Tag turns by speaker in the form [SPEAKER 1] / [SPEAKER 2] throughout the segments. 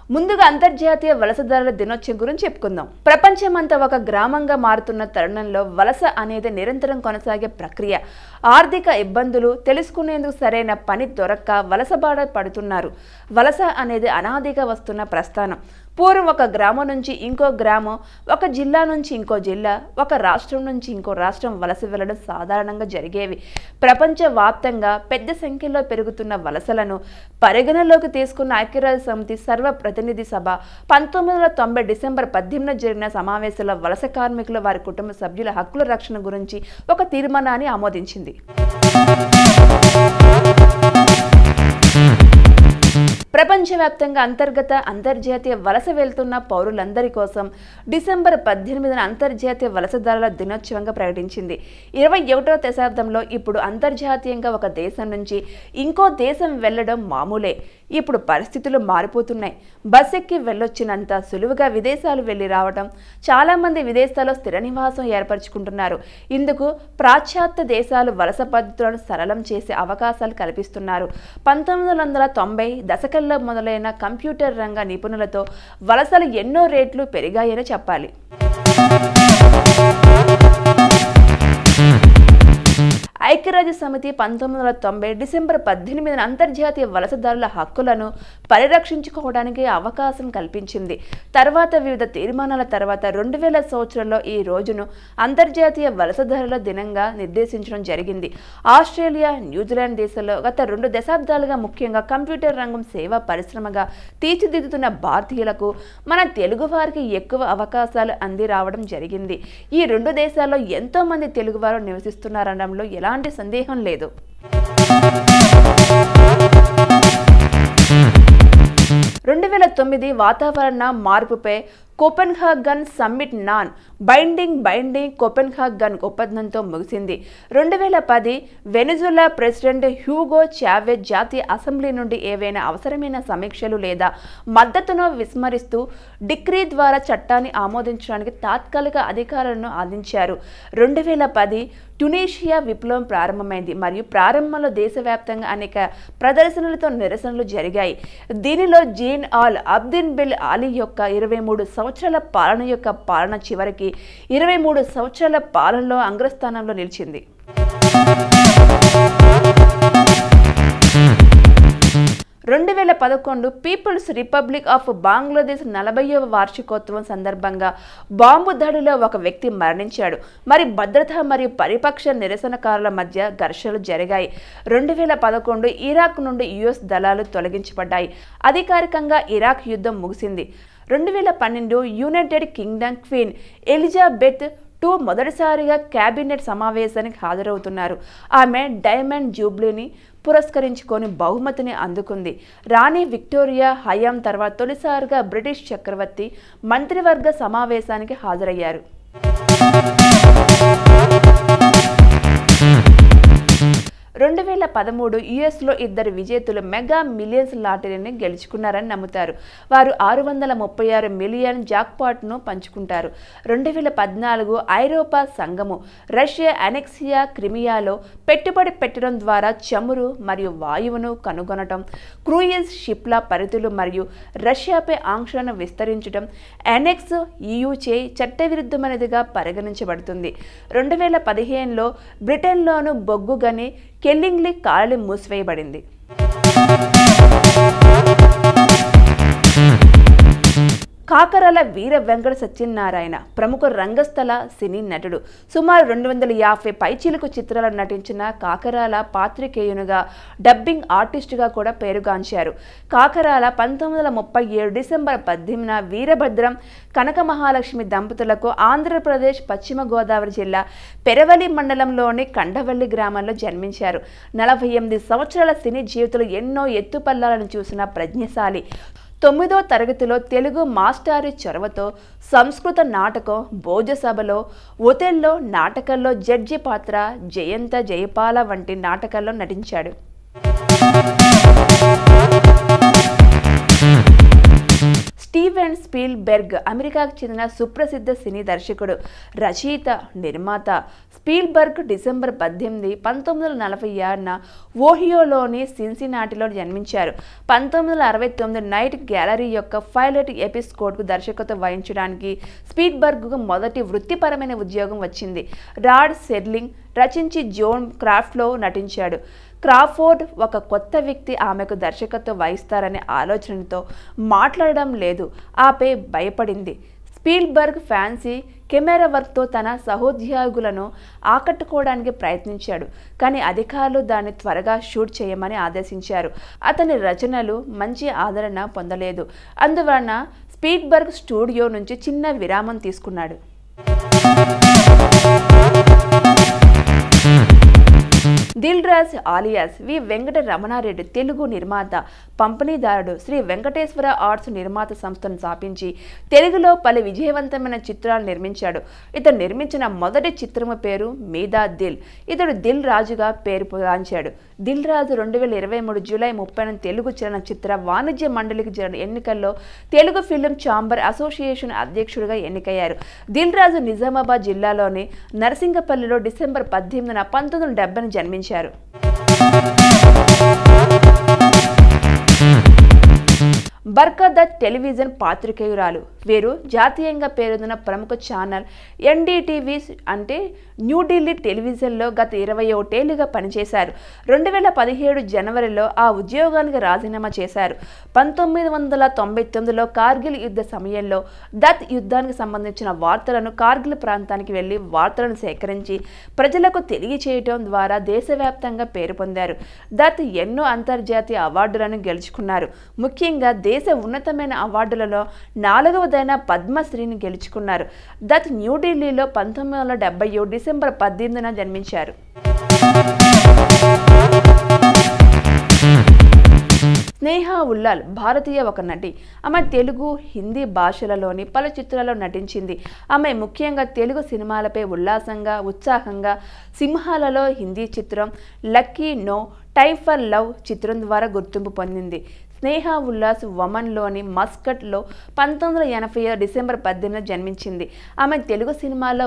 [SPEAKER 1] ముందుగా అంతర్జాతీయ వలసదారుల దినోత్సవం గురించి చెప్పుకుందాం. ప్రపంచమంతా ఒక గ్రామంగా మారుతున్న తరుణంలో వలస అనేది నిరంతరం కొనసాగే ప్రక్రియ. ఆర్థిక ఇబ్బందులు తెలుసుకునేందుకు సరైన పని దొరక్క వలసబాట పడుతున్నారు. వలస అనేది అనాదిగా వస్తున్న ప్రస్థానం. పూర్వం ఒక గ్రామం నుంచి ఇంకో గ్రామం, ఒక జిల్లా నుంచి ఇంకో జిల్లా, ఒక రాష్ట్రం నుంచి ఇంకో రాష్ట్రం వలస వెళ్ళడం సాధారణంగా జరిగేవి. ప్రపంచవ్యాప్తంగా పెద్ద సంఖ్యలో పెరుగుతున్న వలసలను పరిగణలోకి తీసుకున్న ఐక్యరాజ్య సమితి సర్వప్రతినిధి సభ 1990 డిసెంబర్ 18 జరిగిన సమావేశంలో వలస కార్మికులు వారి కుటుంబ సభ్యుల హక్కుల రక్షణ గురించి ఒక తీర్మానాన్ని ఆమోదించింది. ప్రపంచవ్యాప్తంగా అంతర్జాతీయ వలస వెళ్తున్న పౌరులందరి కోసం డిసెంబర్ 18న అంతర్జాతీయ వలసదారుల దినోత్సవంగా ప్రకటించింది. 21వ శతాబ్దంలో ఇప్పుడు అంతర్జాతీయంగా ఒక దేశం నుంచి ఇంకో దేశం వెళ్లడం మామూలే. ఇప్పుడు పరిస్థితులు మారిపోతున్నాయి. బస్ ఎక్కి వెళ్ళొచ్చినంత సులువుగా విదేశాలు వెళ్లి రావడం, చాలా మంది విదేశాల్లో స్థిర నివాసం ఏర్పరచుకుంటున్నారు. ఇందుకు పాశ్చాత్య దేశాలు వలస పద్ధతులను సరళం చేసే అవకాశాలు కల్పిస్తున్నారు. 1990 దశకంలో మొదలైన కంప్యూటర్ రంగ నిపుణులతో వలసలు ఎన్నో రేట్లు పెరిగాయని చెప్పాలి. ఐక్యరాజ్య సమితి 1990 డిసెంబర్ 18న అంతర్జాతీయ వలసదారుల హక్కులను పరిరక్షించుకోవడానికి అవకాశం కల్పించింది. తర్వాత వివిధ తీర్మానాల తర్వాత 2000 సంవత్సరంలో ఈ రోజును అంతర్జాతీయ వలసదారుల దినంగా నిర్దేశించడం జరిగింది. ఆస్ట్రేలియా, న్యూజిలాండ్ దేశాల్లో గత 2 దశాబ్దాలుగా ముఖ్యంగా కంప్యూటర్ రంగం సేవా పరిశ్రమగా తీర్చిదిద్దుతున్న భారతీయులకు, మన తెలుగు వారికి ఎక్కువ అవకాశాలు అంది రావడం జరిగింది. ఈ 2 దేశాల్లో ఎంతో మంది తెలుగువారు నివసిస్తున్నారనడంలో ఎలాంటి సందేహం లేదు. 2009 వాతావరణ మార్పుపై Copenhagen summit non binding Copenhagen ఒప్పందంతో ముగిసింది. 2010 వెనిజులా ప్రెసిడెంట్ హ్యూగో చావెజ్ జాతీయ అసెంబ్లీ నుండి ఏవైనా అవసరమైన సమీక్షలు లేదా మద్దతును విస్మరిస్తూ డిక్రీ ద్వారా చట్టాన్ని ఆమోదించడానికి తాత్కాలిక అధికారాలను అందించారు. 2010 ట్యునీషియా విప్లవం ప్రారంభమైంది మరియు ప్రారంభంలో దేశవ్యాప్తంగా అనేక ప్రదర్శనలతో నిరసనలు జరిగాయి. దీనిలో జీన్ ఆల్ అబ్దిన్ బిల్ అలీ యొక్క 23 సంవత్సరాల పాలన చివరికి 23 సంవత్సరాల పాలనలో అగ్రస్థానంలో నిలిచింది. 2011 పీపుల్స్ రిపబ్లిక్ ఆఫ్ బంగ్లాదేశ్ 40వ వార్షికోత్సవం సందర్భంగా బాంబు దాడిలో ఒక వ్యక్తి మరణించాడు. మరి భద్రత మరియు పరిపక్ష నిరసనకారుల మధ్య ఘర్షణలు జరిగాయి. 2011 ఇరాక్ నుండి యుఎస్ దళాలు తొలగించబడ్డాయి. అధికారికంగా ఇరాక్ యుద్ధం ముగిసింది. 2012 United Kingdom queen Elizabeth II మొదటిసారిగా కేబినెట్ సమావేశానికి హాజరవుతున్నారు. ఆమె డైమండ్ జూబ్లీని పురస్కరించుకొని బహుమతిని అందుకుంది. రాణి విక్టోరియా హయాం తర్వాత తొలిసారిగా బ్రిటిష్ చక్రవర్తి మంత్రివర్గ సమావేశానికి హాజరయ్యారు. 2013 యుఎస్లో 2 విజేతలు మెగా మిలియన్స్ లాటరీని గెలుచుకున్నారని నమ్ముతారు. వారు 636 మిలియన్ జాక్పాట్ను పంచుకుంటారు. 2014 ఐరోపా సంఘము రష్యా అనెక్సియా క్రిమియాలో పెట్టుబడి పెట్టడం ద్వారా చమురు మరియు వాయువును కనుగొనటం, క్రూయిజ్ షిప్ల పరిధులు మరియు రష్యాపై ఆంక్షలను విస్తరించడం అనెక్స్ ఈయూచే చట్టవిరుద్ధమైనదిగా పరిగణించబడుతుంది. 2015లో బ్రిటన్లోను బొగ్గు గని కెల్లింగ్లీ కాలనీ మూసివేయబడింది. కాకరాల వీర వెంకట సత్యనారాయణ ప్రముఖ రంగస్థల సినీ నటుడు. సుమారు 250 పైచిలుకు చిత్రాలను నటించిన కాకరాల పాత్రికేయునిగా, డబ్బింగ్ ఆర్టిస్టుగా కూడా పేరుగాంచారు. కాకరాల 1937 డిసెంబర్ 18న వీరభద్రం, కనక మహాలక్ష్మి దంపతులకు ఆంధ్రప్రదేశ్ పశ్చిమ గోదావరి జిల్లా పెరవలి మండలంలోని కండవల్లి గ్రామంలో జన్మించారు. 48 సంవత్సరాల సినీ జీవితంలో ఎన్నో ఎత్తుపల్లాలను చూసిన ప్రజ్ఞశాలి. 9వ తరగతిలో తెలుగు మాస్టారి చొరవతో సంస్కృత నాటకం భోజసభలో, ఒథెల్లో నాటకాల్లో జడ్జి పాత్ర, జయంత జయపాల వంటి నాటకాల్లో నటించాడు. స్టీవెన్ స్టీవెన్ స్పీల్బెర్గ్ అమెరికాకు చెందిన సుప్రసిద్ధ సినీ దర్శకుడు, రచయిత, నిర్మాత. స్పీల్బర్గ్ డిసెంబర్ 18, 1946న ఓహియోలోని సిన్సినాటిలో జన్మించారు. 1969 నైట్ గ్యాలరీ యొక్క పైలట్ ఎపిసోడ్కు దర్శకత్వం వహించడానికి స్పీల్బర్గ్కు మొదటి వృత్తిపరమైన ఉద్యోగం వచ్చింది. రాడ్ సెర్లింగ్ రచించి జోన్ క్రాఫ్ట్లో నటించాడు. క్రాఫోర్డ్ ఒక కొత్త వ్యక్తి ఆమెకు దర్శకత్వం వహిస్తారనే ఆలోచనతో మాట్లాడడం లేదు, ఆపై భయపడింది. స్పీల్బర్గ్ ఫ్యాన్సీ కెమెరా వర్క్తో తన సహోద్యోగులను ఆకట్టుకోవడానికి ప్రయత్నించాడు, కానీ అధికారులు దాన్ని త్వరగా షూట్ చేయమని ఆదేశించారు. అతని రచనలు మంచి ఆదరణ పొందలేదు, అందువలన స్పీల్బర్గ్ స్టూడియో నుంచి చిన్న విరామం తీసుకున్నాడు. దిల్ రాజు ఆలియాస్ వి వెంకట రమణారెడ్డి తెలుగు నిర్మాత, పంపిణీదారుడు. శ్రీ వెంకటేశ్వర ఆర్ట్స్ నిర్మాత సంస్థను స్థాపించి తెలుగులో పలు విజయవంతమైన చిత్రాలు నిర్మించాడు. ఇతను నిర్మించిన మొదటి చిత్రము పేరు మీదా దిల్. ఇతడు దిల్ రాజుగా పేరు పొందాడు. దిల్ రాజు 2023 జూలై 30న తెలుగు చలనచిత్ర వాణిజ్య మండలికి జరిగిన ఎన్నికల్లో తెలుగు ఫిల్మ్ ఛాంబర్ అసోసియేషన్ అధ్యక్షుడిగా ఎన్నికయ్యారు. దిల్ రాజు నిజామాబాద్ జిల్లాలోని నరసింగపల్లిలో డిసెంబర్ 18న 1970న జన్మించారు. బర్కదత్ టెలివిజన్ పాత్రికేయురాలు. వీరు జాతీయంగా పేరొందిన ప్రముఖ ఛానల్ ఎన్డీటీవీ అంటే న్యూఢిల్లీ టెలివిజన్లో గత 21 ఏళ్లుగా పనిచేశారు. 2017 జనవరిలో ఆ ఉద్యోగానికి రాజీనామా చేశారు. 1999లో కార్గిల్ యుద్ధ సమయంలో దత్ యుద్ధానికి సంబంధించిన వార్తలను కార్గిల్ ప్రాంతానికి వెళ్లి వార్తలను సేకరించి ప్రజలకు తెలియచేయడం ద్వారా దేశవ్యాప్తంగా పేరు పొందారు. దత్ ఎన్నో అంతర్జాతీయ అవార్డులను గెలుచుకున్నారు. ముఖ్యంగా దేశ ఉన్నతమైన అవార్డులలో 4వదైన పద్మశ్రీని గెలుచుకున్నారు. దత్ న్యూఢిల్లీలో 1970 డిసెంబర్ 18న జన్మించారు. స్నేహ ఉల్లాల్ భారతీయ ఒక నటి. ఆమె తెలుగు, హిందీ భాషలలోని పలు చిత్రాల్లో నటించింది. ఆమె ముఖ్యంగా తెలుగు సినిమాలపై ఉత్సాహంగా సింహాలలో హిందీ చిత్రం, lucky no, time for love చిత్రం ద్వారా గుర్తింపు పొందింది. స్నేహ ఉల్లాస్ ఒమన్లోని మస్కట్లో 1980 డిసెంబర్ 18న జన్మించింది. ఆమె తెలుగు సినిమాల్లో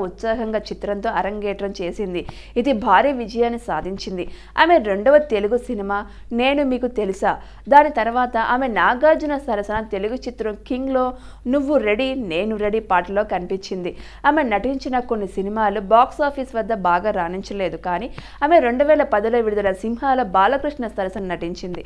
[SPEAKER 1] ఉత్సాహంగా చిత్రంతో అరంగేట్రం చేసింది. ఇది భారీ విజయాన్ని సాధించింది. ఆమె 2వ తెలుగు సినిమా నేను మీకు తెలుసా. దాని తర్వాత ఆమె నాగార్జున సరసన తెలుగు చిత్రం కింగ్లో నువ్వు రెడీ నేను రెడీ పాటలో కనిపించింది. ఆమె నటించిన కొన్ని సినిమాలు బాక్సాఫీస్ వద్ద బాగా రాణించలేదు, కానీ ఆమె 2010లో విడుదల సింహాల బాలకృష్ణ సరసన నటించింది.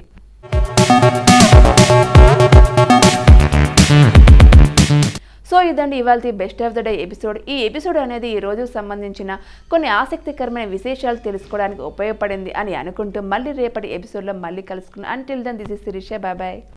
[SPEAKER 1] సో ఇదండి ఇవాల్టి best of the day episode. ఈ ఎపిసోడ్ అనేది ఈ రోజుకు సంబంధించిన కొన్ని ఆసక్తికరమైన విశేషాలు తెలుసుకోవడానికి ఉపయోగపడింది అని అనుకుంటూ మళ్ళీ రేపటి ఎపిసోడ్లో మళ్ళీ కలుసుకున్నాను. Until then this is Sirisha. Bye bye.